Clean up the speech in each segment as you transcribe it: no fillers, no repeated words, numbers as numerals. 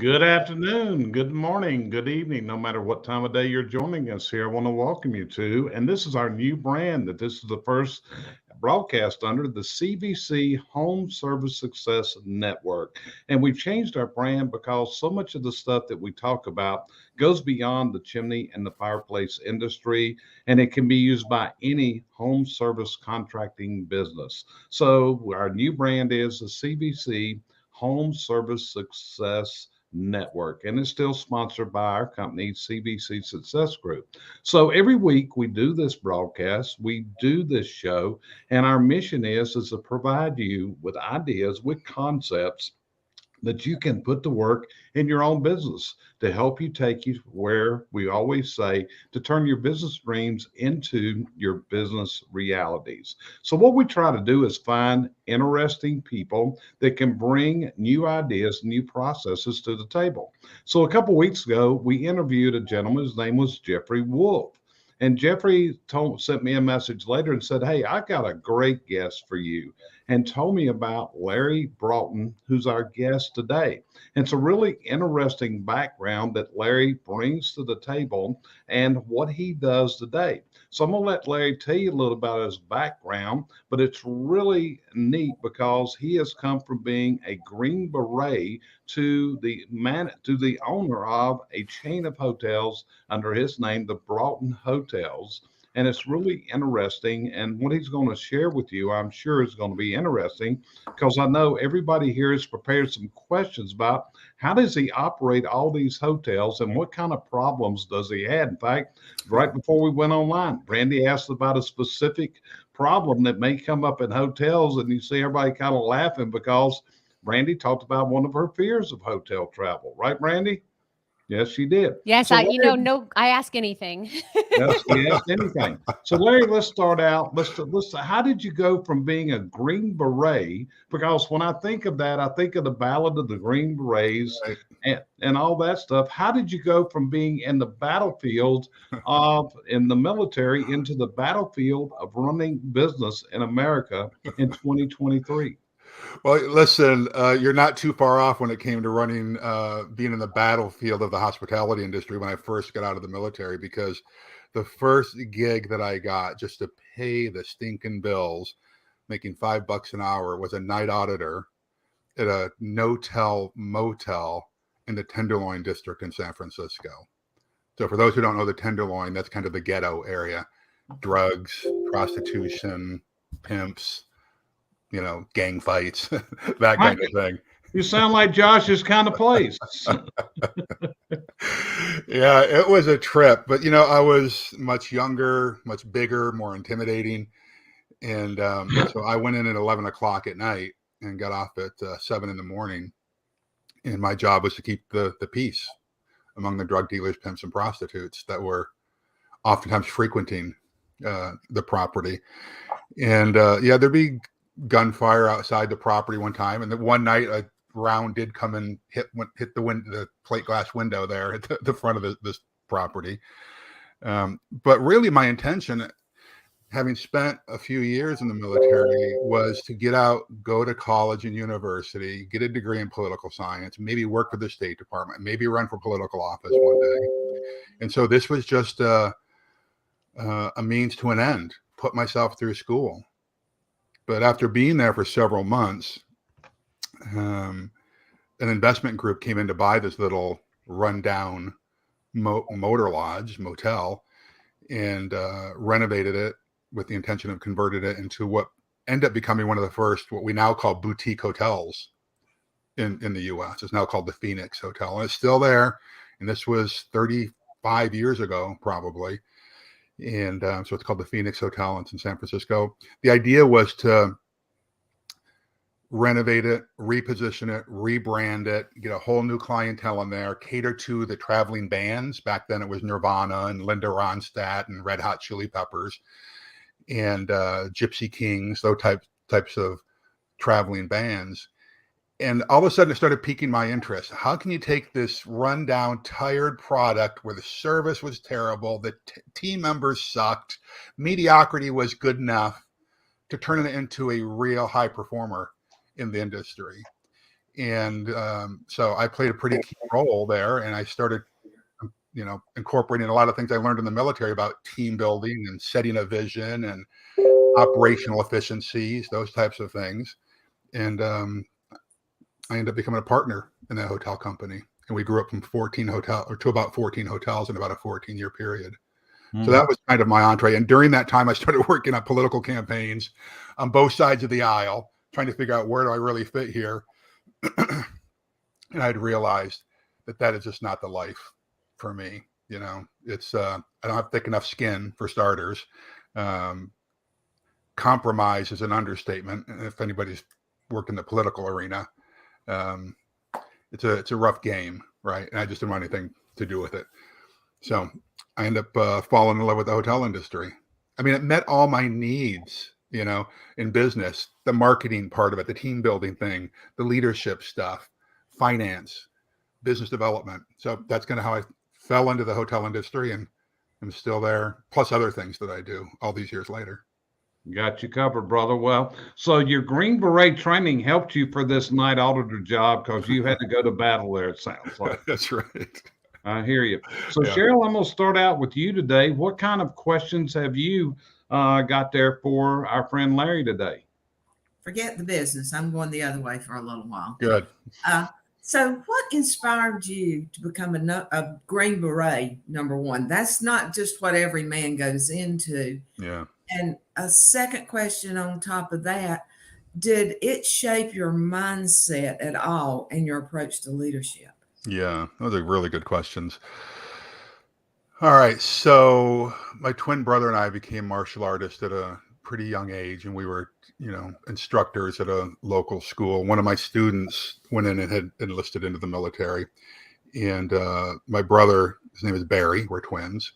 Good afternoon, good morning, good evening, no matter what time of day you're joining us here. I want to welcome you to, and this is our new brand that this is the first broadcast under the CVC Home Service Success Network. And we've changed our brand because so much of the stuff that we talk about goes beyond the chimney and the fireplace industry, and it can be used by any home service contracting business. So our new brand is the CVC Home Service Success Network, and it's still sponsored by our company, CVC Success Group. So every week we do this broadcast, we do this show, and our mission is to provide you with ideas, with concepts that you can put to work in your own business to help you take you where we always say to turn your business dreams into your business realities. So, what we try to do is find interesting people that can bring new ideas, new processes to the table. So, a couple weeks ago, we interviewed a gentleman. His name was Jeffrey Wolf. And Jeffrey sent me a message later and said, "Hey, I got a great guest for you," and told me about Larry Broughton, who's our guest today. And it's a really interesting background that Larry brings to the table and what he does today. So I'm going to let Larry tell you a little about his background, but it's really neat because he has come from being a Green Beret to the owner of a chain of hotels under his name, the Broughton Hotels. And it's really interesting. And what he's going to share with you, I'm sure is going to be interesting because I know everybody here has prepared some questions about how does he operate all these hotels and what kind of problems does he have. In fact, right before we went online, Brandy asked about a specific problem that may come up in hotels, and you see everybody kind of laughing because Brandy talked about one of her fears of hotel travel, right, Brandy? Yes, she did. Yes, So Larry, no, I ask anything. yes, he asked anything. So Larry, let's start out. Let's. How did you go from being a Green Beret? Because when I think of that, I think of the Ballad of the Green Berets Right. and all that stuff. How did you go from being in the battlefield of in the military into the battlefield of running business in America in 2023? Well, listen, you're not too far off when it came to running, being in the battlefield of the hospitality industry when I first got out of the military, because the first gig that I got just to pay the stinking bills, making $5 an hour, was a night auditor at a no-tell motel in the Tenderloin district in San Francisco. So for those who don't know the Tenderloin, that's kind of the ghetto area. Drugs, prostitution, pimps, gang fights, that Right. kind of thing. You sound like Josh's kind of place. Yeah, it was a trip, but I was much younger, much bigger, more intimidating. And so I went in at 11 o'clock at night and got off at 7 in the morning. And my job was to keep the peace among the drug dealers, pimps, and prostitutes that were oftentimes frequenting the property. And there'd be gunfire outside the property one time, and then one night a round did come and hit the plate glass window there at the front of this property. But really, my intention, having spent a few years in the military, was to get out, go to college and university, get a degree in political science, maybe work for the State Department, maybe run for political office one day. And so this was just a means to an end. Put myself through school. But after being there for several months, an investment group came in to buy this little rundown motel, and renovated it with the intention of converting it into what ended up becoming one of the first, what we now call boutique hotels in the U.S. It's now called the Phoenix Hotel, and it's still there. And this was 35 years ago, probably. And so it's called the Phoenix Hotel. It's in San Francisco. The idea was to renovate it, reposition it, rebrand it, get a whole new clientele in there, cater to the traveling bands. Back then it was Nirvana and Linda Ronstadt and Red Hot Chili Peppers and Gypsy Kings, those types of traveling bands. And all of a sudden it started piquing my interest. How can you take this rundown, tired product where the service was terrible, the team members sucked, mediocrity was good enough, to turn it into a real high performer in the industry? And so I played a pretty key role there, and I started, incorporating a lot of things I learned in the military about team building and setting a vision and operational efficiencies, those types of things. And I ended up becoming a partner in that hotel company. And we grew up from 14 to about 14 hotels in about a 14-year period. So that was kind of my entree. And during that time, I started working on political campaigns on both sides of the aisle, trying to figure out where do I really fit here. And I'd realized that is just not the life for me. It's I don't have thick enough skin, for starters. Compromise is an understatement. If anybody's worked in the political arena, it's a rough game, right? And I just didn't want anything to do with it. So I ended up falling in love with the hotel industry. I mean, it met all my needs, in business, the marketing part of it, the team building thing, the leadership stuff, finance, business development. So that's kind of how I fell into the hotel industry, and I'm still there, plus other things that I do all these years later. Got you covered, brother. Well, so your Green Beret training helped you for this night auditor job because you had to go to battle there, it sounds like. That's right. I hear you. So, Yeah. Cheryl, I'm going to start out with you today. What kind of questions have you got there for our friend Larry today? Forget the business. I'm going the other way for a little while. Good. So what inspired you to become a Green Beret, number one? That's not just what every man goes into. Yeah. And a second question on top of that, did it shape your mindset at all in your approach to leadership? Yeah, those are really good questions. All right. So my twin brother and I became martial artists at a pretty young age, and we were, instructors at a local school. One of my students went in and had enlisted into the military. And my brother, his name is Barry, we're twins.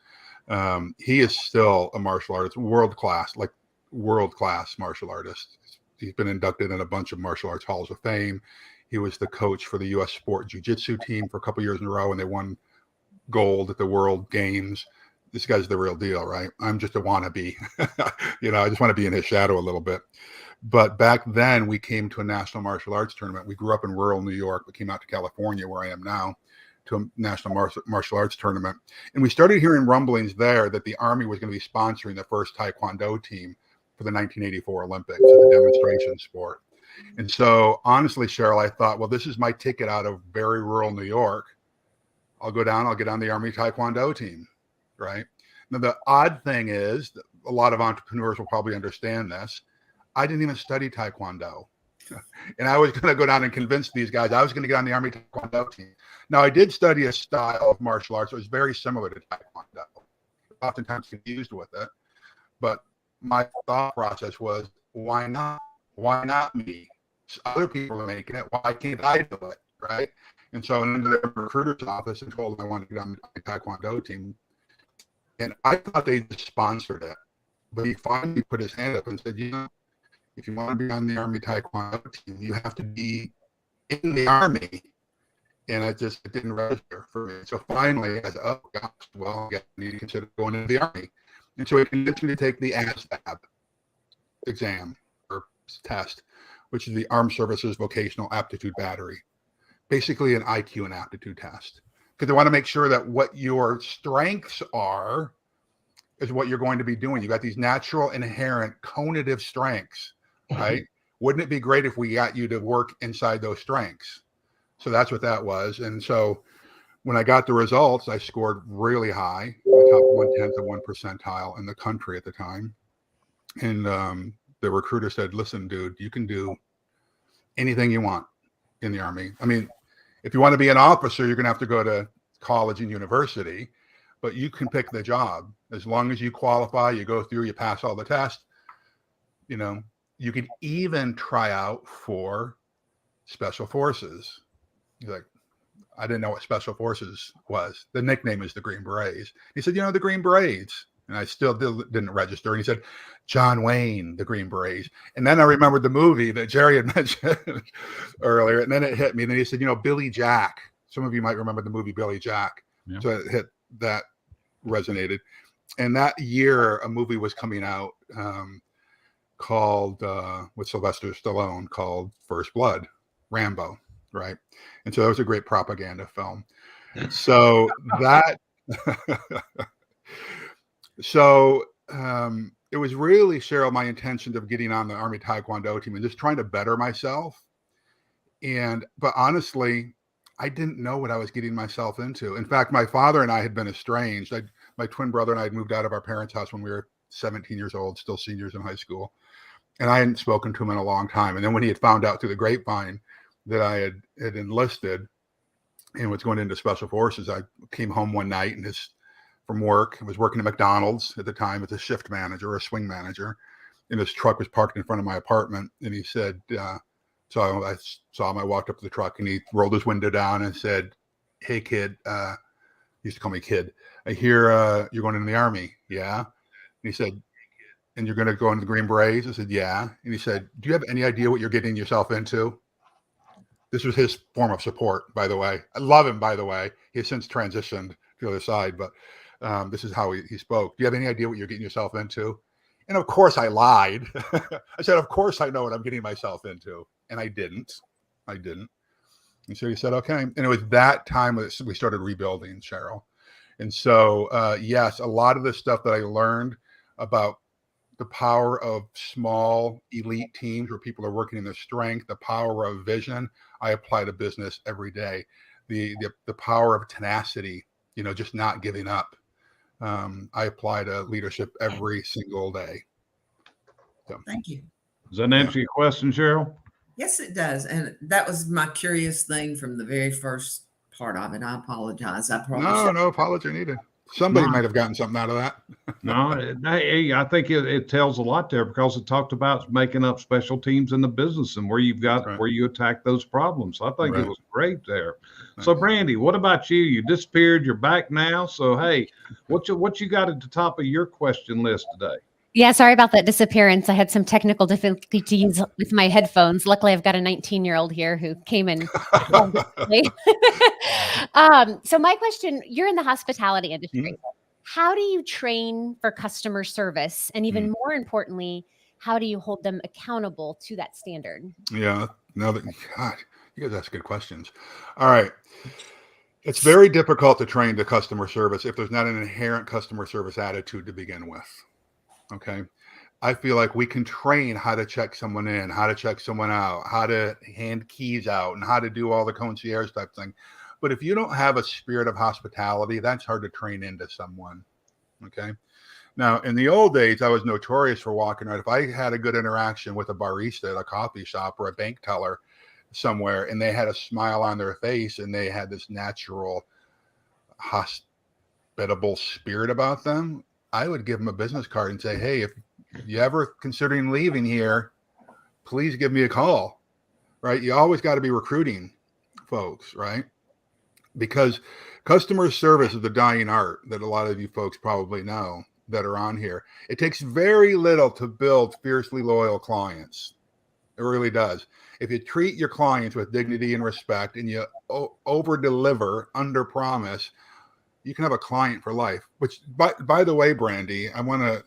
He is still a martial artist, world-class martial artist. He's been inducted in a bunch of martial arts halls of fame. He was the coach for the U.S. sport jiu-jitsu team for a couple years in a row, and they won gold at the World Games. This guy's the real deal, right? I'm just a wannabe. I just want to be in his shadow a little bit. But back then, we came to a national martial arts tournament. We grew up in rural New York, but came out to California, where I am now, to a national martial arts tournament. And we started hearing rumblings there that the Army was going to be sponsoring the first Taekwondo team for the 1984 Olympics as a demonstration sport. And so, honestly, Cheryl, I thought, well, this is my ticket out of very rural New York. I'll get on the Army Taekwondo team, right? Now, the odd thing is, a lot of entrepreneurs will probably understand this. I didn't even study Taekwondo. And I was going to go down and convince these guys I was going to get on the Army Taekwondo team. Now, I did study a style of martial arts that was very similar to Taekwondo, oftentimes confused with it. But my thought process was, why not? Why not me? Other people are making it. Why can't I do it? Right? And so I went into the recruiter's office and told them I wanted to get on the Taekwondo team. And I thought they just sponsored it. But he finally put his hand up and said, if you want to be on the Army Taekwondo team, you have to be in the Army. And it didn't register for me. So finally, I said, oh, gosh, well, I need to consider going into the Army. And so he convinced me to take the ASVAB exam or test, which is the Armed Services Vocational Aptitude Battery. Basically an IQ and aptitude test. Because they want to make sure that what your strengths are is what you're going to be doing. You got these natural, inherent, conative strengths, right? Wouldn't it be great if we got you to work inside those strengths? So that's what that was. And so when I got the results, I scored really high, the top 1/10 of 1 percentile in the country at the time. And the recruiter said, listen, dude, you can do anything you want in the Army. I mean, if you want to be an officer, you're going to have to go to college and university, but you can pick the job. As long as you qualify, you go through, you pass all the tests, you can even try out for special forces. He's like, I didn't know what special forces was. The nickname is the Green Berets. He said, the Green Berets. And I still didn't register. And he said, John Wayne, the Green Berets. And then I remembered the movie that Jerry had mentioned earlier. And then it hit me. And then he said, Billy Jack. Some of you might remember the movie Billy Jack. Yeah. So it hit, that resonated. And that year, a movie was coming out called, with Sylvester Stallone, called First Blood, Rambo. right? And so that was a great propaganda film. So that, it was really, Cheryl, my intention of getting on the Army Taekwondo team and just trying to better myself. But honestly, I didn't know what I was getting myself into. In fact, my father and I had been estranged. My twin brother and I had moved out of our parents' house when we were 17 years old, still seniors in high school. And I hadn't spoken to him in a long time. And then when he had found out through the grapevine that I had enlisted and was going into special forces, I came home one night and from work. I was working at McDonald's at the time as a shift manager or a swing manager. And his truck was parked in front of my apartment. And he said, so I saw him. I walked up to the truck and he rolled his window down and said, "Hey, kid," he used to call me kid. "I hear you're going into the Army." "Yeah." And he said, "And you're going to go into the Green Berets?" I said, "Yeah." And he said, "Do you have any idea what you're getting yourself into?" This was his form of support, by the way. I love him, by the way. He has since transitioned to the other side, but this is how he spoke. "Do you have any idea what you're getting yourself into?" And of course I lied. I said, "Of course I know what I'm getting myself into." And I didn't. And so he said, "Okay." And it was that time that we started rebuilding, Cheryl. And so, yes, a lot of the stuff that I learned about the power of small elite teams where people are working in their strength, the power of vision, I apply to business every day. The power of tenacity, just not giving up. I apply to leadership every single day. So, Thank you. Does that answer your question, Cheryl? Yes, it does. And that was my curious thing from the very first part of it. I apologize. I probably no apology needed. Somebody might have gotten something out of that. No, I think it tells a lot there because it talked about making up special teams in the business and where you attack those problems. So I think it was great there. So Brandy, what about you? You disappeared. You're back now. So hey, what you got at the top of your question list today? Yeah, sorry about that disappearance. I had some technical difficulties with my headphones. Luckily, I've got a 19-year-old here who came in. So my question, you're in the hospitality industry. Mm-hmm. How do you train for customer service? And even more importantly, how do you hold them accountable to that standard? Yeah, God, you guys ask good questions. All right. It's very difficult to train to customer service if there's not an inherent customer service attitude to begin with. Okay. I feel like we can train how to check someone in, how to check someone out, how to hand keys out, and how to do all the concierge type thing. But if you don't have a spirit of hospitality, that's hard to train into someone. Okay. Now, in the old days, I was notorious for walking around. If I had a good interaction with a barista at a coffee shop or a bank teller somewhere, and they had a smile on their face and they had this natural hospitable spirit about them, I would give them a business card and say, "Hey, if you ever considering leaving here, please give me a call." Right? You always got to be recruiting folks, right? Because customer service is the dying art that a lot of you folks probably know that are on here. It takes very little to build fiercely loyal clients. It really does. If you treat your clients with dignity and respect and you over deliver, under promise, you can have a client for life. Which, by the way, Brandy, I want to,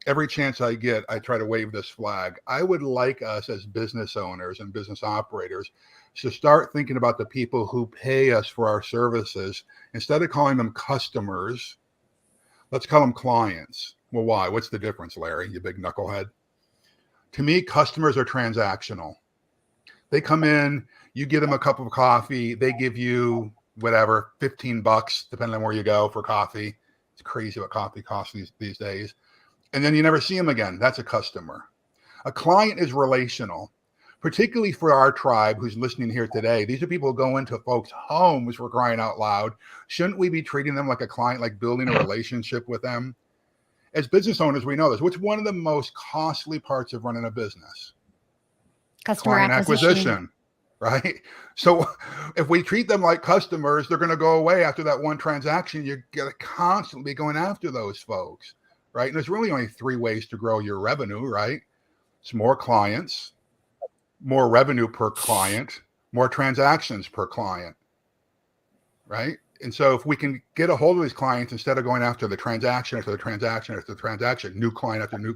every chance I get, I try to wave this flag. I would like us as business owners and business operators to start thinking about the people who pay us for our services. Instead of calling them customers, let's call them clients. Well, why? What's the difference, Larry, you big knucklehead? To me, customers are transactional. They come in, you give them a cup of coffee, they give you whatever, $15, depending on where you go for coffee. It's crazy what coffee costs these days. And then you never see them again. That's a customer. A client is relational, particularly for our tribe who's listening here today. These are people who go into folks' homes for crying out loud. Shouldn't we be treating them like a client, like building a relationship with them? As business owners, we know this. What's one of the most costly parts of running a business? Customer Client acquisition. Right? So if we treat them like customers, they're going to go away after that one transaction. You're going to constantly be going after those folks, right? And there's really only 3 ways to grow your revenue, right? It's more clients, more revenue per client, more transactions per client, right? And so if we can get a hold of these clients instead of going after the transaction after the transaction after the transaction, new client after new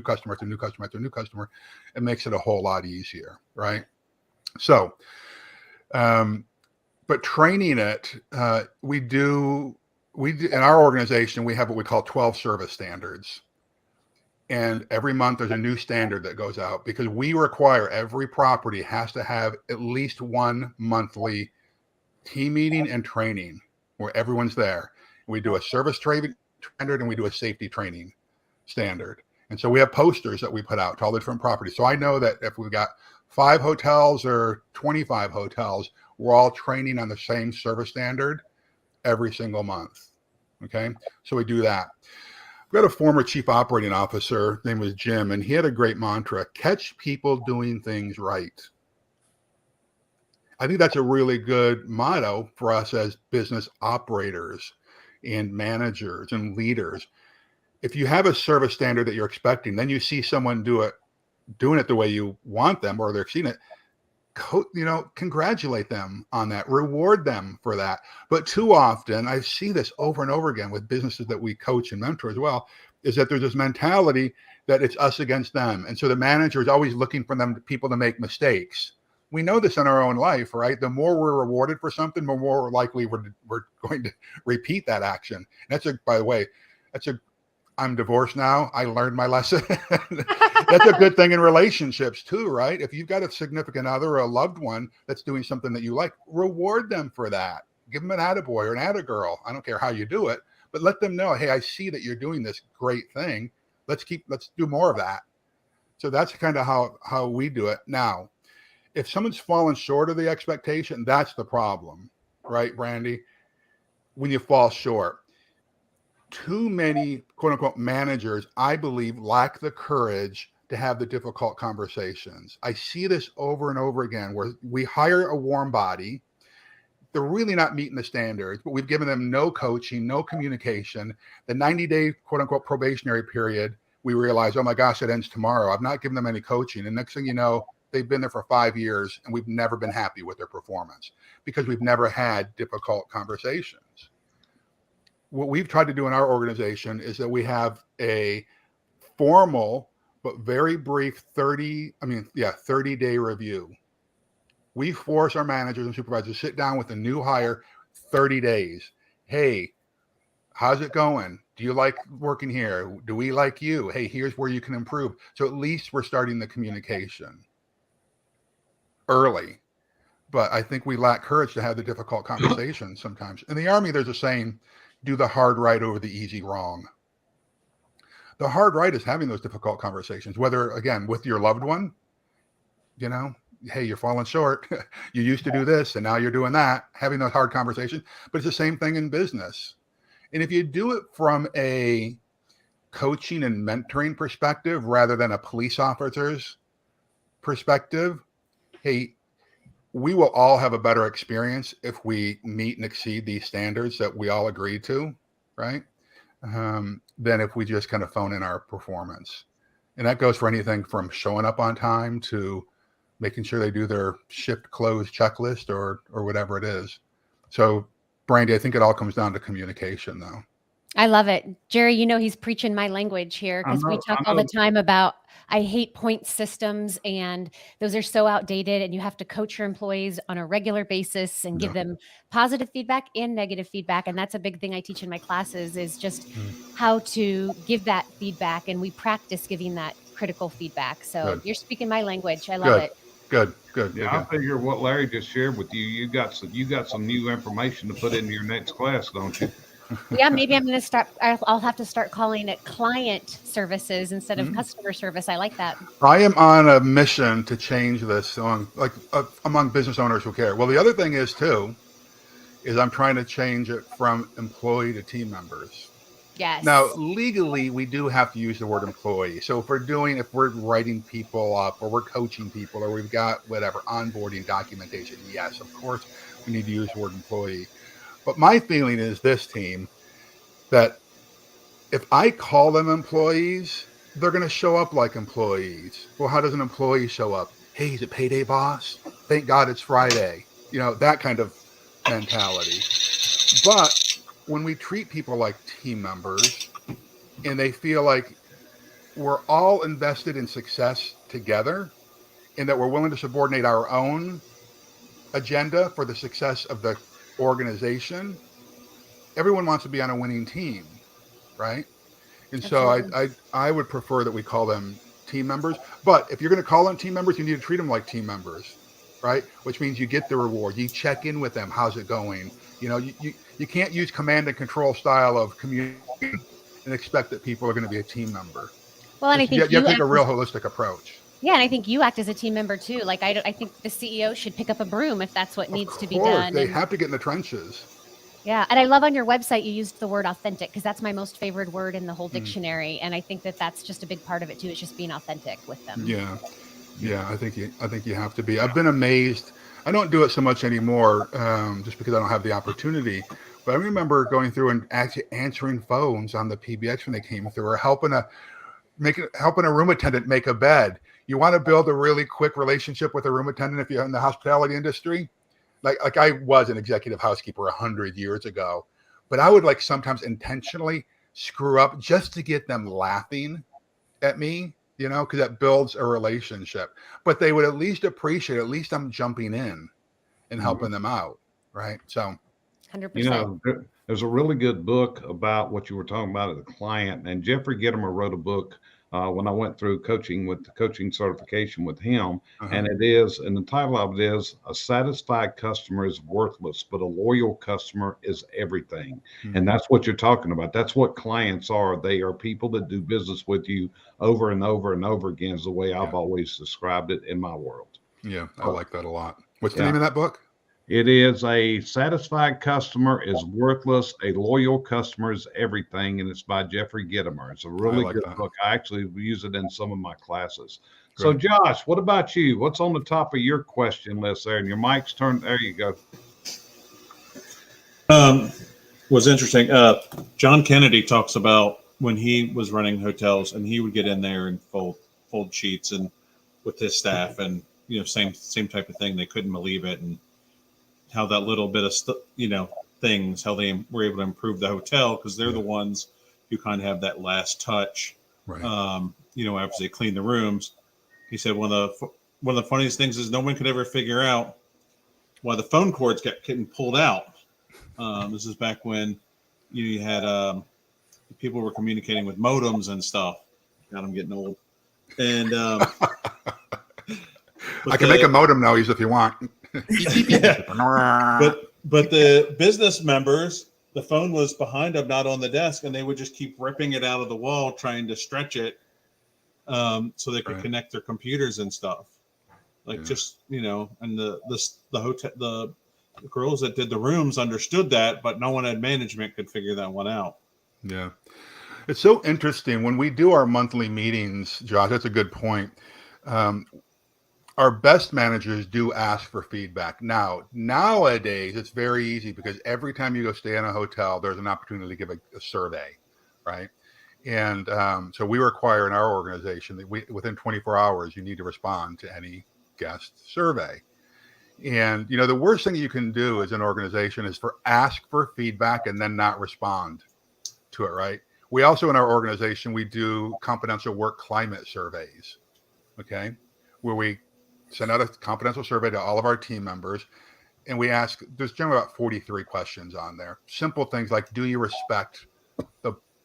customer after new customer after new customer, it makes it a whole lot easier, right? So But training it, we do in our organization, we have what we call 12 service standards. And every month there's a new standard that goes out because we require every property has to have at least one monthly team meeting and training where everyone's there. We do a service training standard and we do a safety training standard. And so we have posters that we put out to all the different properties. So I know that if we've got 5 hotels or 25 hotels, we're all training on the same service standard every single month. Okay. So we do that. We got a former chief operating officer, his name was Jim, and he had a great mantra: catch people doing things right. I think that's a really good motto for us as business operators and managers and leaders. If you have a service standard that you're expecting, then you see someone doing it the way you want them, or they're exceeding it, congratulate them on that, reward them for that. But too often, I see this over and over again with businesses that we coach and mentor as well, is that there's this mentality that it's us against them. And so the manager is always looking for people to make mistakes. We know this in our own life, right? The more we're rewarded for something, the more likely we're going to repeat that action. And by the way, I'm divorced now. I learned my lesson. That's a good thing in relationships too, right? If you've got a significant other or a loved one that's doing something that you like, reward them for that. Give them an attaboy or an attagirl. I don't care how you do it, but let them know, hey, I see that you're doing this great thing. Let's do more of that. So that's kind of how we do it. Now, if someone's fallen short of the expectation, that's the problem, right, Brandy? When you fall short. Too many, quote unquote, managers, I believe, lack the courage to have the difficult conversations. I see this over and over again where we hire a warm body. They're really not meeting the standards, but we've given them no coaching, no communication. The 90-day, quote unquote, probationary period, we realize, oh my gosh, it ends tomorrow. I've not given them any coaching. And next thing you know, they've been there for 5 years and we've never been happy with their performance because we've never had difficult conversations. What we've tried to do in our organization is that we have a formal but very brief 30-day review. We force our managers and supervisors to sit down with a new hire 30 days. Hey, how's it going? Do you like working here? Do we like you? Hey, here's where you can improve. So at least we're starting the communication early. But I think we lack courage to have the difficult conversations sometimes. In the Army, there's a saying, do the hard right over the easy wrong. The hard right is having those difficult conversations, whether, again, with your loved one, hey, you're falling short. You used to do this and now you're doing that, having those hard conversations. But it's the same thing in business. And if you do it from a coaching and mentoring perspective rather than a police officer's perspective, hey, we will all have a better experience if we meet and exceed these standards that we all agree to, right? Than if we just kind of phone in our performance. And that goes for anything from showing up on time to making sure they do their shift close checklist or whatever it is. So, Brandy, I think it all comes down to communication, though. I love it. Jerry, he's preaching my language here because we talk all the time about, I hate point systems and those are so outdated and you have to coach your employees on a regular basis and give them positive feedback and negative feedback. And that's a big thing I teach in my classes is just how to give that feedback. And we practice giving that critical feedback. So You're speaking my language. I love it. Good. Yeah, I figure what Larry just shared with you, you got some new information to put into your next class, don't you? Yeah, maybe I'm going to start. I'll have to start calling it client services instead of customer service. I like that. I am on a mission to change this among business owners who care. Well, the other thing is I'm trying to change it from employee to team members. Yes. Now, legally, we do have to use the word employee. So if we're writing people up or we're coaching people or we've got whatever onboarding documentation, yes, of course, we need to use the word employee. But my feeling is this, team, that if I call them employees, they're going to show up like employees. Well, how does an employee show up? Hey, is it payday, boss? Thank God it's Friday. That kind of mentality. But when we treat people like team members and they feel like we're all invested in success together and that we're willing to subordinate our own agenda for the success of the organization, everyone wants to be on a winning team, right? And so I would prefer that we call them team members. But if you're going to call them team members, you need to treat them like team members, right? Which means you get the reward. You check in with them. How's it going? You know, you can't use command and control style of communication and expect that people are going to be a team member. Well, and I think you have to take a real holistic approach. Yeah, and I think you act as a team member too. Like I think the CEO should pick up a broom if that's what needs to be done. They have to get in the trenches. Yeah, and I love on your website you used the word authentic because that's my most favorite word in the whole dictionary, and I think that that's just a big part of it too. It's just being authentic with them. Yeah, I think you have to be. I've been amazed. I don't do it so much anymore, just because I don't have the opportunity. But I remember going through and actually answering phones on the PBX when they came through, or helping a room attendant make a bed. You want to build a really quick relationship with a room attendant if you're in the hospitality industry. Like I was an executive housekeeper 100 years ago, but I would like sometimes intentionally screw up just to get them laughing at me, you know, because that builds a relationship. But they would at least appreciate, at least I'm jumping in and helping them out, right? So, 100%. You know, there's a really good book about what you were talking about as a client, and Jeffrey Gitomer wrote a book when I went through coaching certification with him, and the title of it is "A Satisfied Customer is Worthless, but a Loyal Customer is Everything." And that's what you're talking about. That's what clients are. They are people that do business with you over and over and over again, is the way I've always described it in my world. Yeah, I like that a lot. What's the name of that book? It is "A Satisfied Customer is Worthless, a Loyal Customer is Everything," and it's by Jeffrey Gitomer. It's a really good book. I actually use it in some of my classes. Great. So, Josh, what about you? What's on the top of your question list there? And your mic's turned. There you go. Was interesting. John Kennedy talks about when he was running hotels, and he would get in there and fold sheets and with his staff, and you know, same type of thing. They couldn't believe it, and how that little bit of things, how they were able to improve the hotel because they're the ones who kind of have that last touch. Right. You know, after they clean the rooms, he said one of the funniest things is no one could ever figure out why the phone cords kept getting pulled out. This is back when you had people were communicating with modems and stuff. God, I'm getting old. And I can make a modem noise if you want. But the business members, the phone was behind them, not on the desk, and they would just keep ripping it out of the wall, trying to stretch it so they could connect their computers and stuff. Just, you know, and the hotel, the girls that did the rooms understood that, but no one at management could figure that one out. Yeah. It's so interesting when we do our monthly meetings, Josh, that's a good point. Our best managers do ask for feedback. Nowadays, it's very easy because every time you go stay in a hotel, there's an opportunity to give a survey, right? And so we require in our organization that within 24 hours, you need to respond to any guest survey. And, you know, the worst thing you can do as an organization is ask for feedback and then not respond to it, right? We also, in our organization, we do confidential work climate surveys, okay, where we send out a confidential survey to all of our team members, and we ask, there's generally about 43 questions on there. Simple things like, do you respect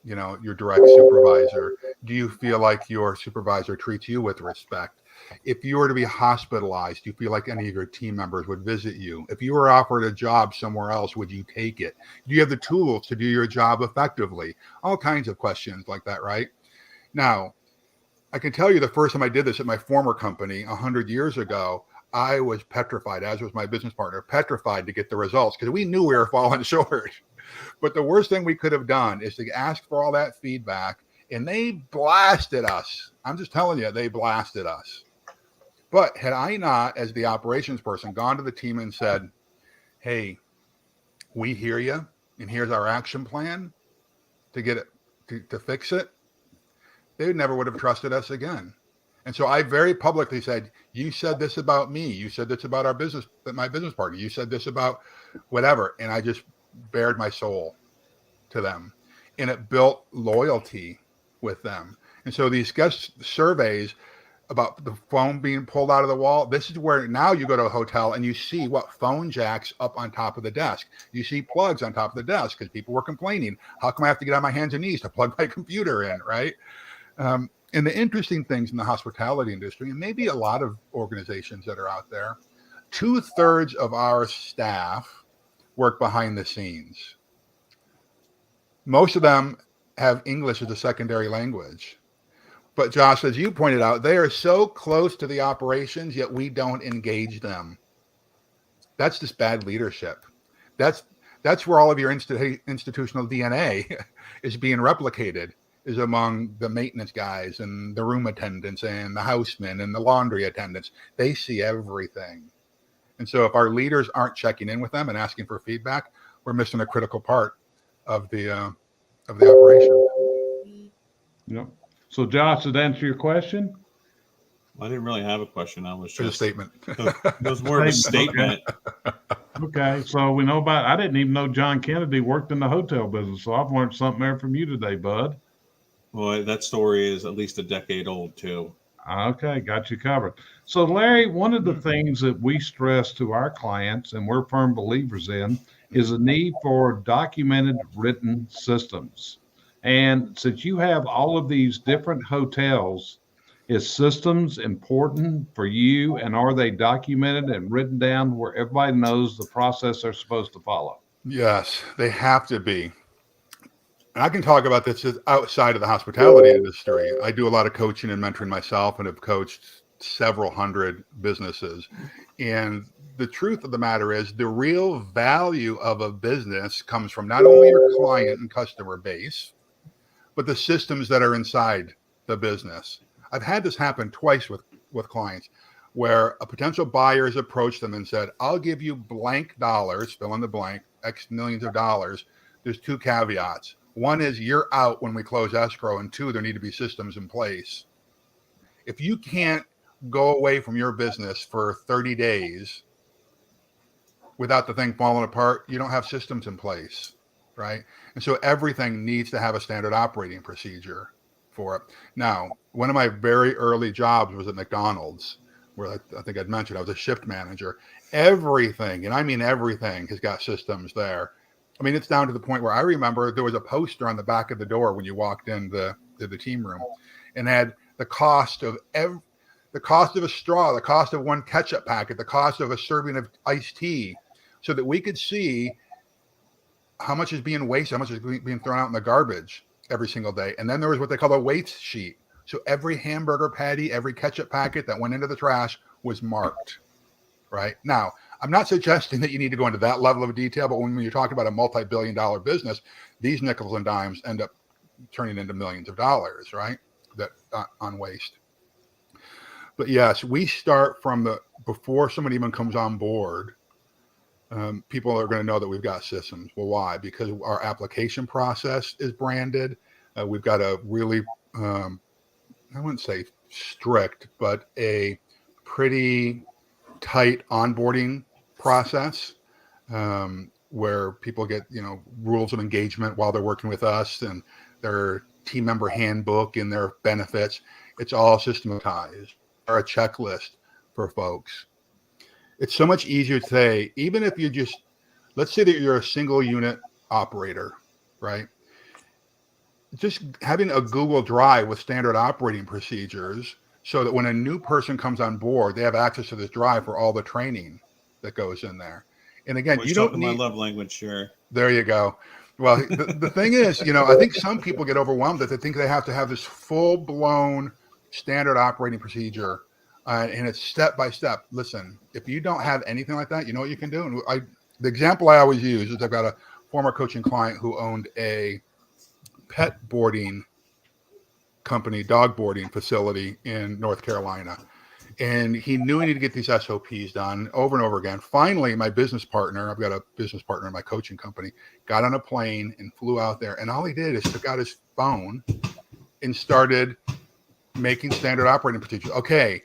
your direct supervisor? Do you feel like your supervisor treats you with respect? If you were to be hospitalized, do you feel like any of your team members would visit you? If you were offered a job somewhere else, would you take it? Do you have the tools to do your job effectively? All kinds of questions like that, right? Now, I can tell you the first time I did this at my former company 100 years ago, I was petrified, as was my business partner, petrified to get the results because we knew we were falling short. But the worst thing we could have done is to ask for all that feedback, and they blasted us. I'm just telling you, they blasted us. But had I not, as the operations person, gone to the team and said, hey, we hear you, and here's our action plan to get it, to fix it, they never would have trusted us again. And so I very publicly said, you said this about me. You said this about my business partner. You said this about whatever. And I just bared my soul to them. And it built loyalty with them. And so these guest surveys, about the phone being pulled out of the wall. This is where now you go to a hotel and you see what phone jacks up on top of the desk. You see plugs on top of the desk because people were complaining. How come I have to get on my hands and knees to plug my computer in, right? And the interesting things in the hospitality industry, and maybe a lot of organizations that are out there, 2/3 of our staff work behind the scenes. Most of them have English as a secondary language. But Josh, as you pointed out, they are so close to the operations, yet we don't engage them. That's just bad leadership. That's where all of your institutional DNA is being replicated, is among the maintenance guys and the room attendants and the housemen and the laundry attendants. They see everything. And so if our leaders aren't checking in with them and asking for feedback, we're missing a critical part of the operation. Yep. So, Josh, did that answer your question? I didn't really have a question. I was just a statement. It was more of a statement. Okay. So we know about, I didn't even know John Kennedy worked in the hotel business. So I've learned something there from you today, bud. Well, that story is at least a decade old too. Okay. Got you covered. So, Larry, one of the things that we stress to our clients, and we're firm believers in, is a need for documented written systems. And since you have all of these different hotels, is systems important for you? And are they documented and written down where everybody knows the process they're supposed to follow? Yes, they have to be. And I can talk about this outside of the hospitality industry. I do a lot of coaching and mentoring myself and have coached several hundred businesses. And the truth of the matter is the real value of a business comes from not only your client and customer base, but the systems that are inside the business. I've had this happen twice with clients where a potential buyer has approached them and said, I'll give you blank dollars, fill in the blank, X millions of dollars. There's 2 caveats. One is you're out when we close escrow, and 2, there need to be systems in place. If you can't go away from your business for 30 days without the thing falling apart, you don't have systems in place, right? And so everything needs to have a standard operating procedure for it. Now, one of my very early jobs was at McDonald's, where I think I'd mentioned I was a shift manager. Everything, and I mean everything, has got systems there. I mean, it's down to the point where I remember there was a poster on the back of the door when you walked in to the team room, and had the cost of the cost of a straw, the cost of one ketchup packet, the cost of a serving of iced tea, so that we could see how much is being wasted, how much is being thrown out in the garbage every single day. And then there was what they call a waste sheet. So every hamburger patty, every ketchup packet that went into the trash was marked, right? Now, I'm not suggesting that you need to go into that level of detail, but when you're talking about a multi-billion-dollar business, these nickels and dimes end up turning into millions of dollars, right? That on waste. But yes, we start from before somebody even comes on board. People are going to know that we've got systems. Well, why? Because our application process is branded. We've got a really, I wouldn't say strict, but a pretty tight onboarding process where people get, rules of engagement while they're working with us, and their team member handbook and their benefits. It's all systematized, or a checklist for folks. It's so much easier today, even if you just, let's say that you're a single unit operator, right? Just having a Google Drive with standard operating procedures so that when a new person comes on board, they have access to this drive for all the training that goes in there. And again, you don't need my love language, sure. There you go. Well, the thing is, I think some people get overwhelmed that they think they have to have this full-blown standard operating procedure. And it's step by step. Listen, if you don't have anything like that, you know what you can do? And the example I always use is I've got a former coaching client who owned a pet boarding company, dog boarding facility in North Carolina. And he knew he needed to get these SOPs done over and over again. Finally, my business partner, I've got a business partner in my coaching company, got on a plane and flew out there. And all he did is took out his phone and started making standard operating procedures. Okay,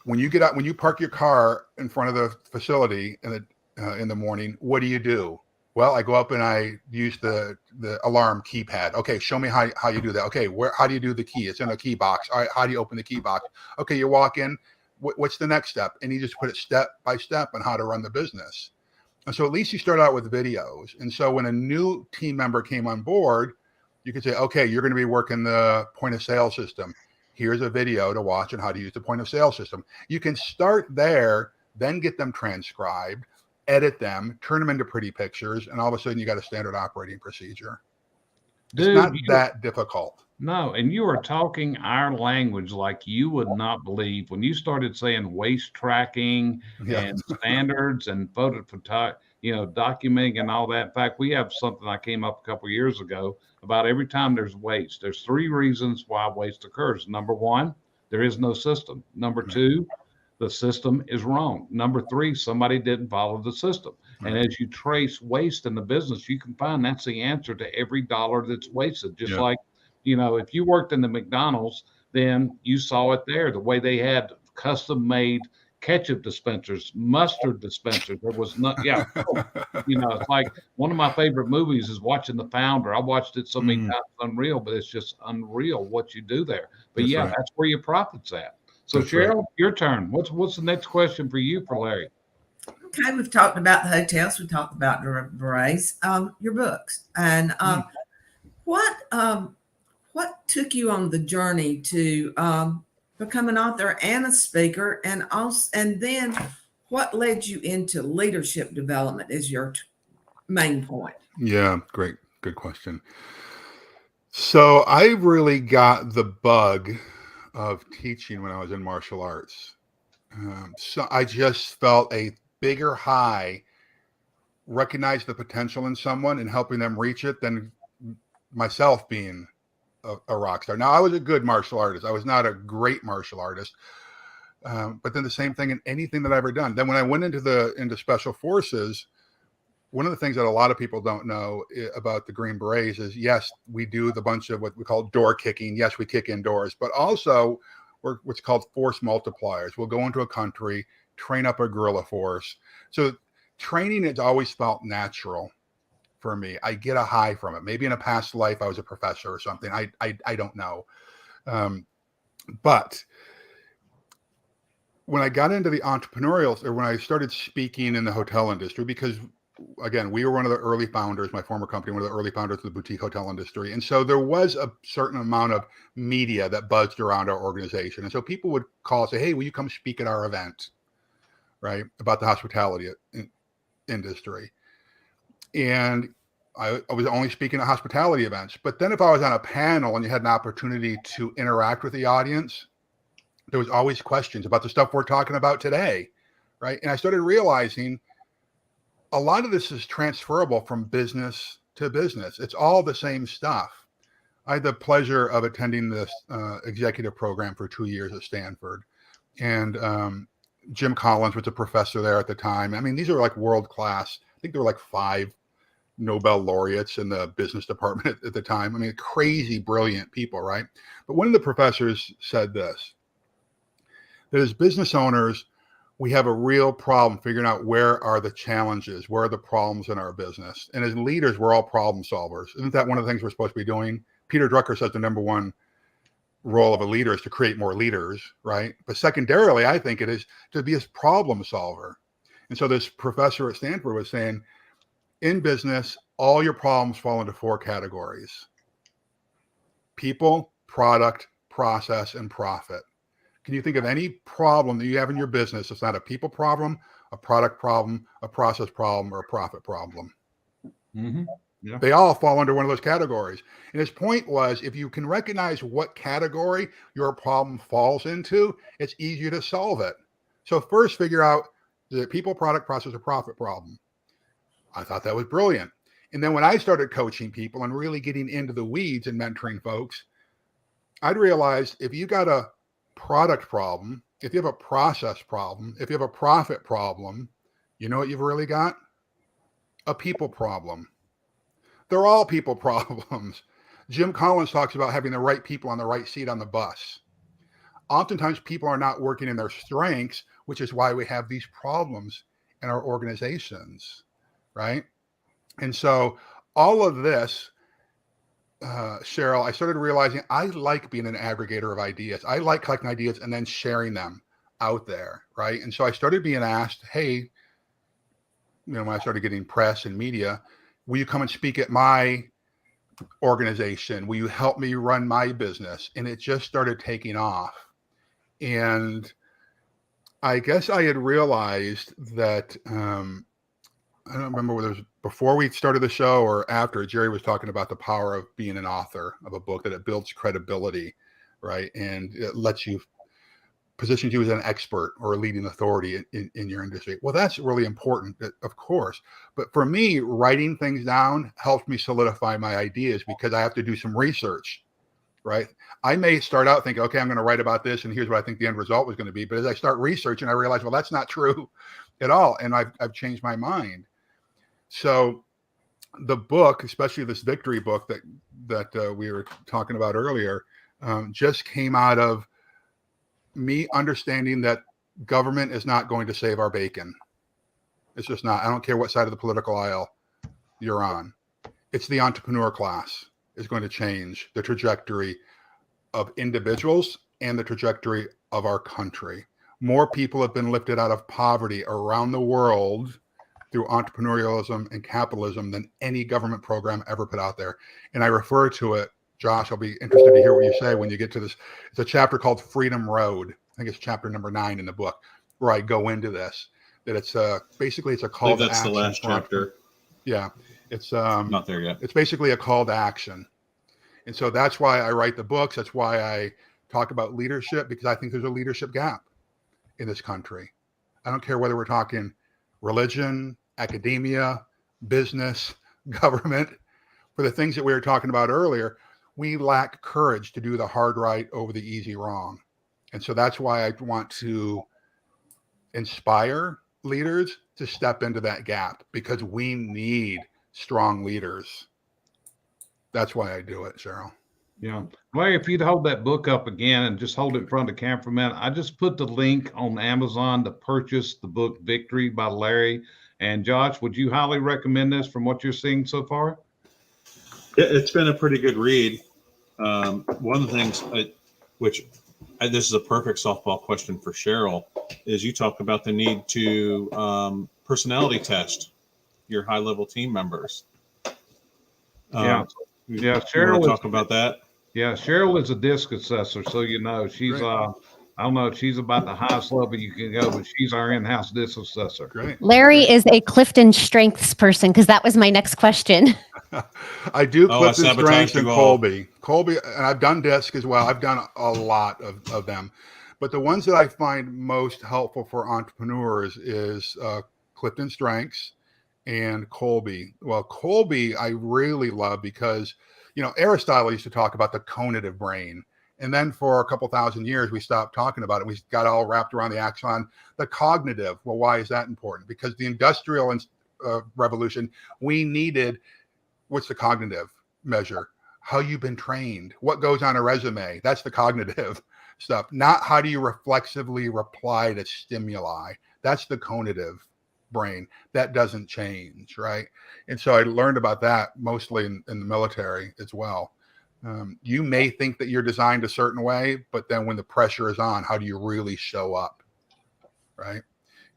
when you park your car in front of the facility in the morning, what do you do? Well, I go up and I use the alarm keypad. Okay, show me how you do that. Okay, how do you do the key? It's in a key box. All right, how do you open the key box? Okay, you walk in. What's the next step? And you just put it step by step on how to run the business. And so at least you start out with videos. And so when a new team member came on board, you could say, okay, you're going to be working the point of sale system. Here's a video to watch on how to use the point of sale system. You can start there, then get them transcribed, edit them, turn them into pretty pictures, and all of a sudden you got a standard operating procedure. It's not that difficult. No, and you are talking our language like you would not believe when you started saying waste tracking and standards and documenting and all that. In fact, we have something I came up a couple of years ago about every time there's waste. There's 3 reasons why waste occurs. Number 1, there is no system. Number 2, the system is wrong. Number 3, somebody didn't follow the system. And as you trace waste in the business, you can find that's the answer to every dollar that's wasted. Just like, if you worked in the McDonald's, then you saw it there, the way they had custom made ketchup dispensers, mustard dispensers. There was not, it's like one of my favorite movies is watching The Founder. I watched it so many times, unreal, but it's just unreal what you do there. But that's where your profit's at. So that's Cheryl, your turn. What's the next question for you, for Larry? Okay, we've talked about the hotels. We talked about the berets, your books, and what took you on the journey to become an author and a speaker, and then what led you into leadership development as your main point? Yeah, great, good question. So I really got the bug of teaching when I was in martial arts. So I just felt a bigger high, recognize the potential in someone and helping them reach it than myself being a rock star. Now, I was a good martial artist. I was not a great martial artist. But then the same thing in anything that I've ever done. Then when I went into special forces, one of the things that a lot of people don't know about the Green Berets is, yes, we do the bunch of what we call door kicking. Yes, we kick indoors, but also we're what's called force multipliers. We'll go into a country, train up a guerrilla force. So training has always felt natural for me. I get a high from it. Maybe in a past life I was a professor or something. I don't know. But when I got into the entrepreneurial, or when I started speaking in the hotel industry, because again, we were one of the early founders, my former company, one of the early founders of the boutique hotel industry. And so there was a certain amount of media that buzzed around our organization. And so people would call and say, hey, will you come speak at our event, right, about the hospitality industry? And I was only speaking at hospitality events. But then if I was on a panel and you had an opportunity to interact with the audience, there was always questions about the stuff we're talking about today, right? And I started realizing a lot of this is transferable from business to business. It's all the same stuff. I had the pleasure of attending this executive program for 2 years at Stanford. And Jim Collins was a professor there at the time. I mean, these are like world-class. I think there were like 5 Nobel laureates in the business department at the time. I mean, crazy, brilliant people, right? But one of the professors said this, that as business owners, we have a real problem figuring out where are the challenges, where are the problems in our business. And as leaders, we're all problem solvers. Isn't that one of the things we're supposed to be doing? Peter Drucker says the number one role of a leader is to create more leaders, right? But secondarily, I think it is to be a problem solver. And so this professor at Stanford was saying, in business, all your problems fall into 4 categories: people, product, process, and profit. Can you think of any problem that you have in your business that's not a people problem, a product problem, a process problem, or a profit problem? Mm-hmm. Yeah. They all fall under one of those categories. And his point was, if you can recognize what category your problem falls into, it's easier to solve it. So first figure out the people, product, process, or profit problem. I thought that was brilliant. And then when I started coaching people and really getting into the weeds and mentoring folks, I'd realized if you got a product problem, if you have a process problem, if you have a profit problem, you know what you've really got? A people problem. They're all people problems. Jim Collins talks about having the right people on the right seat on the bus. Oftentimes people are not working in their strengths, which is why we have these problems in our organizations, right? And so all of this, Cheryl, I started realizing I like being an aggregator of ideas. I like collecting ideas and then sharing them out there, right? And so I started being asked, hey, when I started getting press and media, will you come and speak at my organization? Will you help me run my business? And it just started taking off. And I guess I had realized that, I don't remember whether it was before we started the show or after, Jerry was talking about the power of being an author of a book, that it builds credibility, right? And it lets you, positions you as an expert or a leading authority in your industry. Well, that's really important, of course. But for me, writing things down helps me solidify my ideas because I have to do some research, right? I may start out thinking, okay, I'm going to write about this and here's what I think the end result was going to be. But as I start researching, I realize, well, that's not true at all. And I've changed my mind. So the book, especially this victory book that we were talking about earlier, just came out of me understanding that government is not going to save our bacon. It's just not. I don't care what side of the political aisle you're on. It's the entrepreneur class is going to change the trajectory of individuals and the trajectory of our country. More people have been lifted out of poverty around the world through entrepreneurialism and capitalism than any government program ever put out there. And I refer to it, Josh, I'll be interested to hear what you say when you get to this. It's a chapter called Freedom Road. I think it's chapter number 9 in the book, where I go into this, that it's basically it's a call to action. That's the last chapter. Yeah. It's not there yet. It's basically a call to action. And so that's why I write the books. That's why I talk about leadership, because I think there's a leadership gap in this country. I don't care whether we're talking religion, academia, business, government. For the things that we were talking about earlier, we lack courage to do the hard right over the easy wrong. And so that's why I want to inspire leaders to step into that gap, because we need strong leaders. That's why I do it, Cheryl. Yeah. Larry, if you'd hold that book up again and just hold it in front of the camera for a minute. I just put the link on Amazon to purchase the book Victory by Larry. And Josh, would you highly recommend this from what you're seeing so far? It's been a pretty good read. One of the things, this is a perfect softball question for Cheryl, is you talk about the need to personality test your high-level team members. Cheryl, talk about that. Yeah, Cheryl is a disc assessor, so she's Great. I don't know if she's about the highest level you can go, but she's our in-house disc assessor. Great. Larry is a Clifton Strengths person, because that was my next question. I do Clifton I Strengths and all. Colby, and I've done disc as well. I've done a lot of them, but the ones that I find most helpful for entrepreneurs is Clifton Strengths and Colby. Well, Colby I really love because, Aristotle used to talk about the conative brain. And then for a couple thousand years, we stopped talking about it. We got all wrapped around the axon, the cognitive. Well, why is that important? Because the industrial revolution, we needed, what's the cognitive measure? How you've been trained, what goes on a resume. That's the cognitive stuff. Not how do you reflexively reply to stimuli. That's the conative brain. That doesn't change, right? And so I learned about that mostly in the military as well. You may think that you're designed a certain way, but then when the pressure is on, how do you really show up, right?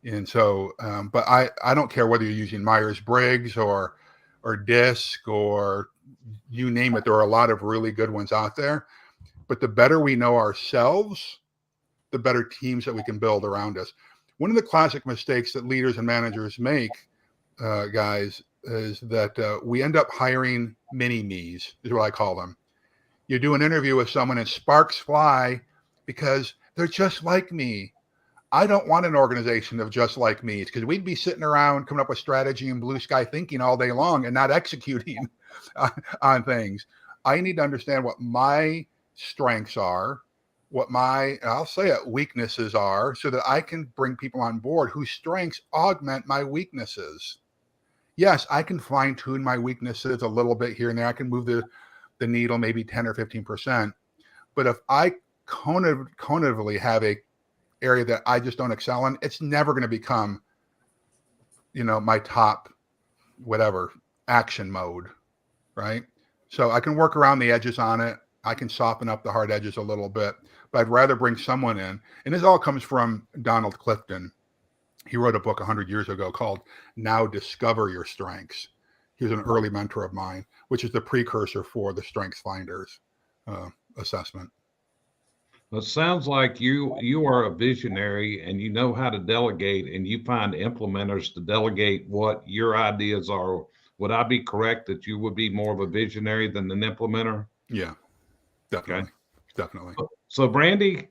And so, but I don't care whether you're using Myers-Briggs or DISC or you name it. There are a lot of really good ones out there. But the better we know ourselves, the better teams that we can build around us. One of the classic mistakes that leaders and managers make, guys, is that we end up hiring mini-me's, is what I call them. You do an interview with someone and sparks fly because they're just like me. I don't want an organization of just like me, because we'd be sitting around coming up with strategy and blue sky thinking all day long and not executing on things. I need to understand what my strengths are, what I'll say it, weaknesses are, so that I can bring people on board whose strengths augment my weaknesses. Yes, I can fine tune my weaknesses a little bit here and there. I can move the needle maybe 10 or 15%. But if I conatively have a area that I just don't excel in, it's never going to become, my top, whatever, action mode, right? So I can work around the edges on it. I can soften up the hard edges a little bit, but I'd rather bring someone in. And this all comes from Donald Clifton. He wrote a book 100 years ago called Now Discover Your Strengths. He was an early mentor of mine, which is the precursor for the Strengths Finders assessment. It sounds like you are a visionary and you know how to delegate, and you find implementers to delegate what your ideas are. Would I be correct that you would be more of a visionary than an implementer? Yeah, definitely. Okay. Definitely. So Brandy,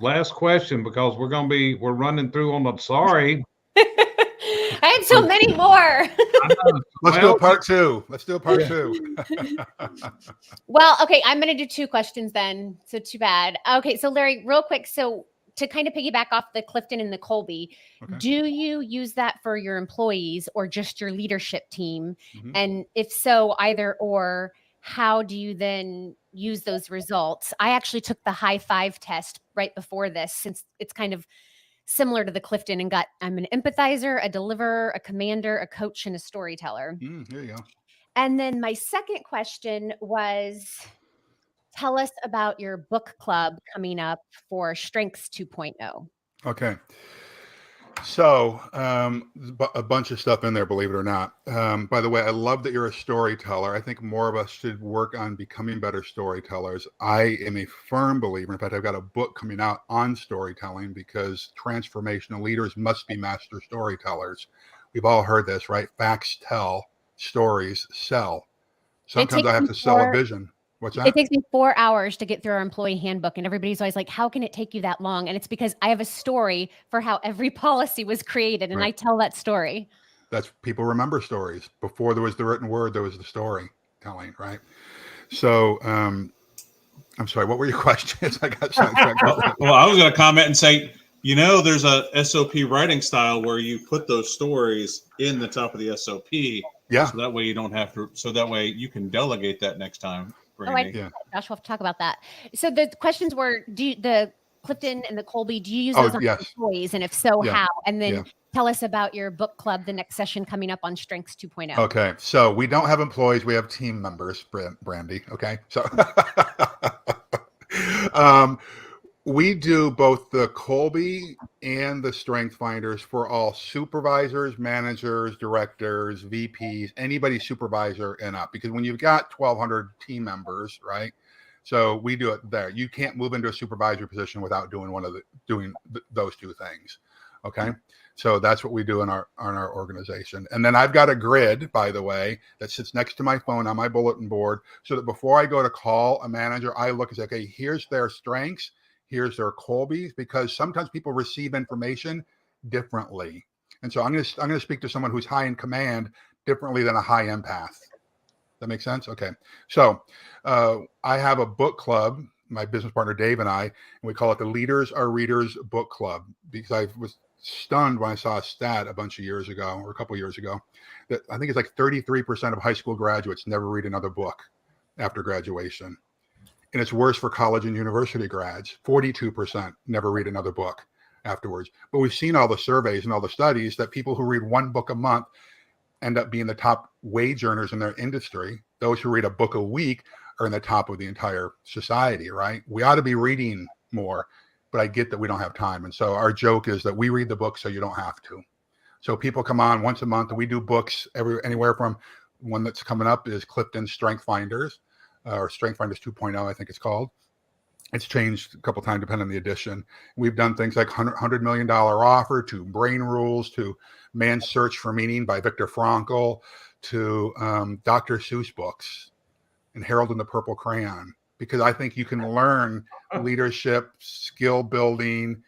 last question, because we're running through on the sorry. I had so many more. Let's do a part two. Let's do a part two. Well, okay, I'm going to do two questions then. So too bad. Okay, so Larry, real quick. So to kind of piggyback off the Clifton and the Colby, Okay. do you use that for your employees or just your leadership team? Mhm. And if so, either or, how do you then use those results? I actually took the high five test right before this, since it's kind of similar to the Clifton, and I'm an empathizer, a deliverer, a commander, a coach, and a storyteller. There you go. And then my second question was, tell us about your book club coming up for Strengths 2.0. Okay. So a bunch of stuff in there, believe it or not. By the way, I love that you're a storyteller. I think more of us should work on becoming better storytellers. I am a firm believer. In fact, I've got a book coming out on storytelling, because transformational leaders must be master storytellers. We've all heard this, right? Facts tell, stories sell. Sometimes I have to sell a vision. What's that? It takes me 4 hours to get through our employee handbook, and everybody's always like, how can it take you that long? And it's because I have a story for how every policy was created, and Right. I tell that story. That's, people remember stories. Before there was the written word, there was the storytelling, right? So I'm sorry, what were your questions? I got well, I was going to comment and say, there's a SOP writing style where you put those stories in the top of the SOP. Yeah. So that way you don't have to, so that way you can delegate that next time. Yeah. Josh, we'll have to talk about that. So the questions were, the Clifton and the Colby, do you use those on employees? And if so, how? And then tell us about your book club, the next session coming up on Strengths 2.0. Okay. So we don't have employees. We have team members, Brandy. Okay. So we do both the Colby and the Strength Finders for all supervisors, managers, directors, VPs, anybody supervisor and up, because when you've got 1,200 team members, right? So we do it there. You can't move into a supervisory position without doing those two things. Okay. So that's what we do in our organization. And then I've got a grid, by the way, that sits next to my phone on my bulletin board, so that before I go to call a manager, I look and say, okay, here's their strengths. Here's their Colbys, because sometimes people receive information differently. And so I'm going to speak to someone who's high in command differently than a high empath. That makes sense? Okay. So I have a book club, my business partner, Dave, and we call it the Leaders Are Readers Book Club, because I was stunned when I saw a stat a couple of years ago, that I think it's like 33% of high school graduates never read another book after graduation. And it's worse for college and university grads. 42% never read another book afterwards. But we've seen all the surveys and all the studies that people who read one book a month end up being the top wage earners in their industry. Those who read a book a week are in the top of the entire society, right? We ought to be reading more, but I get that we don't have time. And so our joke is that we read the book so you don't have to. So people come on once a month, and we do books anywhere from, one that's coming up is Clifton Strength Finders, or Strength Finders 2.0, I think it's called. It's changed a couple times depending on the edition. We've done things like $100 million offer, to Brain Rules, to Man's Search for Meaning by Viktor Frankl, to Dr. Seuss books and Harold and the Purple Crayon, because I think you can learn leadership, skill building,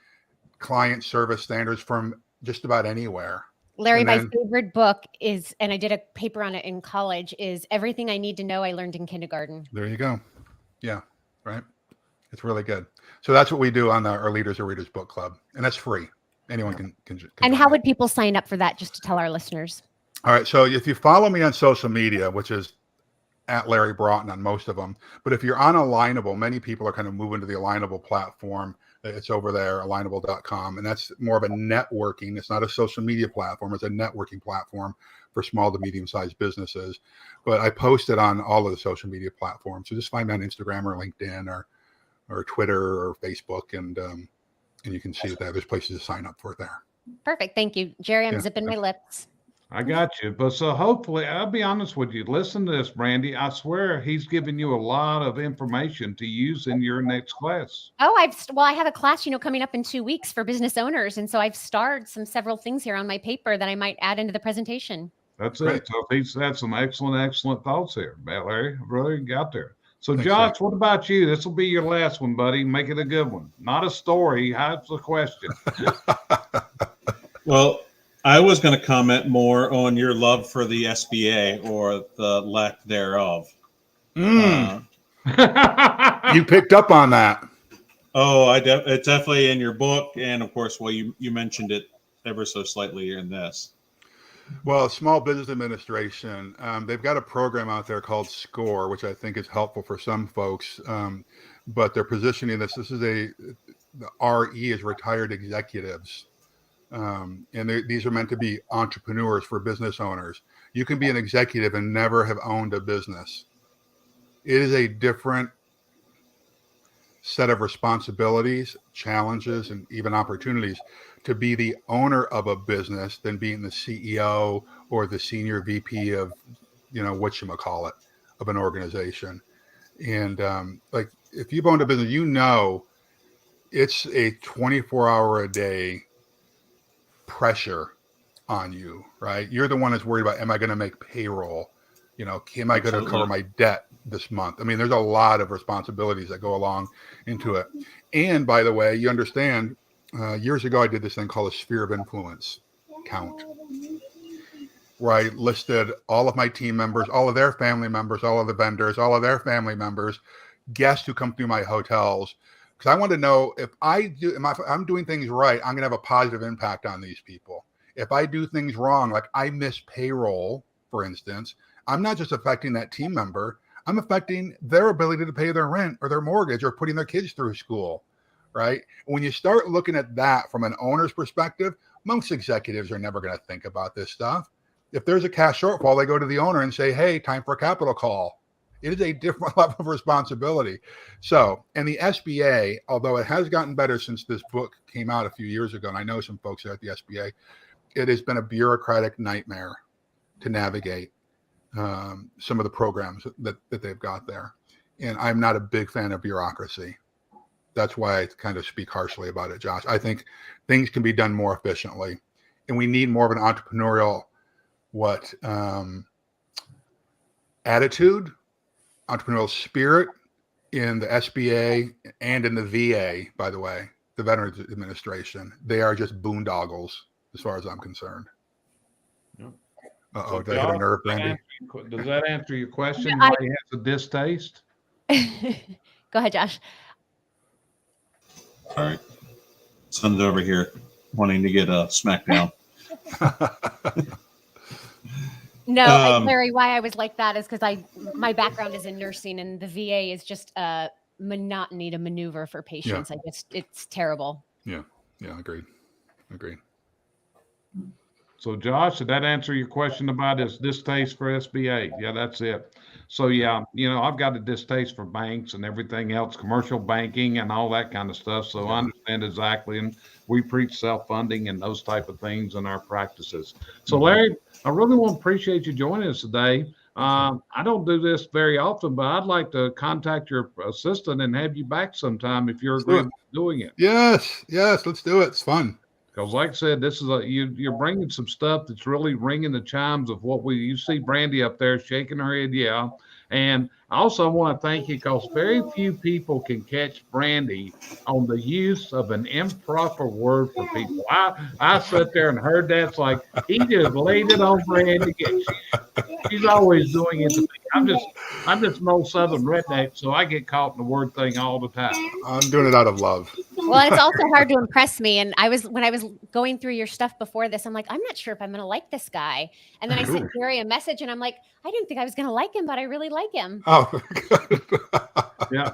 client service standards from just about anywhere. Larry, my favorite book is, and I did a paper on it in college, is Everything I Need to Know I Learned in Kindergarten. There you go. Yeah, right. It's really good. So that's what we do on our Leaders or Readers book club, and that's free. Anyone can and how would people sign up for that, just to tell our listeners? All right. So if you follow me on social media, which is at Larry Broughton on most of them, but if you're on Alignable, many people are kind of moving to the Alignable platform It's over there, alignable.com. And that's more of a networking. It's not a social media platform. It's a networking platform for small to medium-sized businesses. But I post it on all of the social media platforms. So just find me on Instagram or LinkedIn or Twitter or Facebook, and you can see that there's places to sign up for it there. Perfect. Thank you, Jerry. I'm zipping my lips. I got you. But so hopefully, I'll be honest with you. Listen to this, Brandy. I swear he's giving you a lot of information to use in your next class. Oh, I have a class, coming up in 2 weeks for business owners. And so I've starred several things here on my paper that I might add into the presentation. That's Great. it. So he's had some excellent thoughts here, Larry. Really got there. So Thanks, Josh, Zach. what about you? This will be your last one, buddy. Make it a good one. Not a story. How's the question? Well, I was going to comment more on your love for the SBA or the lack thereof. You picked up on that. Oh, it's definitely in your book. And of course, well, you mentioned it ever so slightly in this. Well, Small Business Administration, they've got a program out there called SCORE, which I think is helpful for some folks. But they're positioning this is the RE is retired executives. And these are meant to be entrepreneurs for business owners. You can be an executive and never have owned a business. It is a different set of responsibilities, challenges, and even opportunities to be the owner of a business than being the CEO or the senior VP of, whatchamacallit, of an organization. And like if you've owned a business, it's a 24-hour-a-day pressure on you, right? You're the one that's worried about, am I going to make payroll? Am I going to cover my debt this month? I mean, there's a lot of responsibilities that go along into it. And by the way, you understand, years ago, I did this thing called a sphere of influence count, where I listed all of my team members, all of their family members, all of the vendors, all of their family members, guests who come through my hotels. Because I want to know if I'm doing things right, I'm going to have a positive impact on these people. If I do things wrong, like I miss payroll, for instance, I'm not just affecting that team member, I'm affecting their ability to pay their rent or their mortgage or putting their kids through school, right? When you start looking at that from an owner's perspective, most executives are never going to think about this stuff. If there's a cash shortfall, they go to the owner and say, hey, time for a capital call. It is a different level of responsibility. So, and the SBA, although it has gotten better since this book came out a few years ago, and I know some folks there at the SBA, it has been a bureaucratic nightmare to navigate some of the programs that they've got there. And I'm not a big fan of bureaucracy. That's why I kind of speak harshly about it, Josh. I think things can be done more efficiently, and we need more of an entrepreneurial attitude, entrepreneurial spirit in the SBA and in the VA, by the way, the Veterans Administration. They are just boondoggles as far as I'm concerned. Yep. Uh-oh, did I hit a nerve, Brandy? Does that answer your question? No, Why he has a distaste? Go ahead, Josh. All right. Son's over here wanting to get a smackdown. No, Larry, why I was like that is because my background is in nursing, and the VA is just a monotony to maneuver for patients. Yeah. It's terrible. Yeah, agreed. So Josh, did that answer your question about his distaste for SBA? Yeah, that's it. So yeah, I've got a distaste for banks and everything else, commercial banking and all that kind of stuff. So I understand exactly. And we preach self-funding and those type of things in our practices. So Larry, I really want to appreciate you joining us today. I don't do this very often, but I'd like to contact your assistant and have you back sometime if you're agreeing with doing it. Yes, let's do it. It's fun. Because like I said, this is you're bringing some stuff that's really ringing the chimes of what you see Brandy up there shaking her head. Yeah. And I also want to thank you because very few people can catch Brandy on the use of an improper word for people. I sat there and heard that. It's like he just laid it on Brandy. She's always doing it to me. I'm just an old Southern redneck, so I get caught in the word thing all the time. I'm doing it out of love. Well, it's also hard to impress me. And when I was going through your stuff before this, I'm like, I'm not sure if I'm going to like this guy. And then I sent Jerry a message and I'm like, I didn't think I was going to like him, but I really like him. Oh, yeah.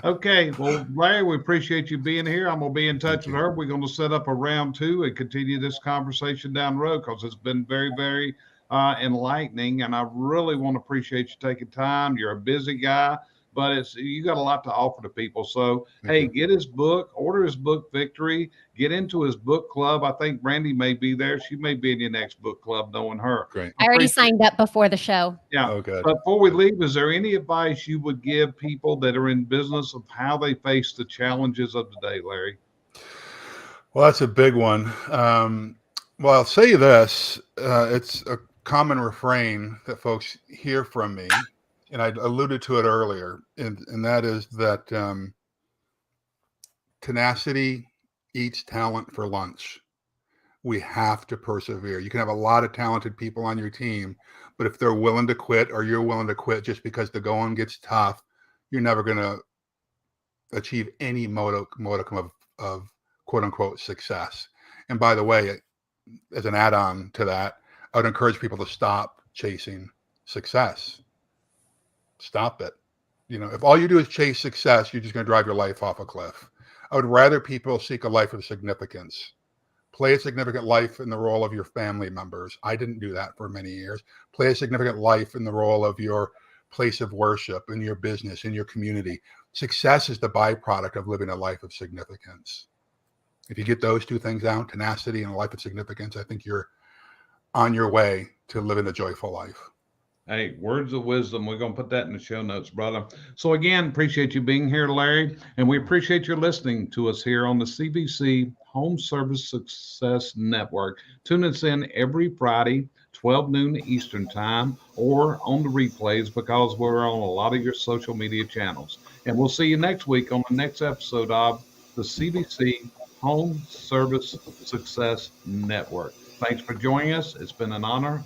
Okay, well, Larry, we appreciate you being here. I'm going to be in touch with you. her. We're going to set up a round 2 and continue this conversation down the road because it's been very, very enlightening. And I really want to appreciate you taking time. You're a busy guy, but you got a lot to offer to people. So, hey, get his book, order his book, Victory. Get into his book club. I think Brandy may be there. She may be in your next book club, knowing her. Great. I already signed up before the show. Yeah. Oh, good. But before we leave, is there any advice you would give people that are in business of how they face the challenges of the day, Larry? Well, that's a big one. Well, I'll say this. It's a common refrain that folks hear from me, and I alluded to it earlier, and that is that tenacity eats talent for lunch. We have to persevere. You can have a lot of talented people on your team, but if they're willing to quit or you're willing to quit just because the going gets tough, you're never going to achieve any modicum of quote unquote success. And by the way, as an add-on to that, I would encourage people to stop chasing success. Stop it. You know, if all you do is chase success, you're just going to drive your life off a cliff. I would rather people seek a life of significance. Play a significant life in the role of your family members. I didn't do that for many years. Play a significant life in the role of your place of worship, in your business, in your community. Success is the byproduct of living a life of significance. If you get those two things down, tenacity and a life of significance, I think you're on your way to living a joyful life. Hey, words of wisdom. We're going to put that in the show notes, brother. So again, appreciate you being here, Larry. And we appreciate you listening to us here on the CVC Home Service Success Network. Tune us in every Friday, 12 noon Eastern time, or on the replays because we're on a lot of your social media channels. And we'll see you next week on the next episode of the CVC Home Service Success Network. Thanks for joining us. It's been an honor.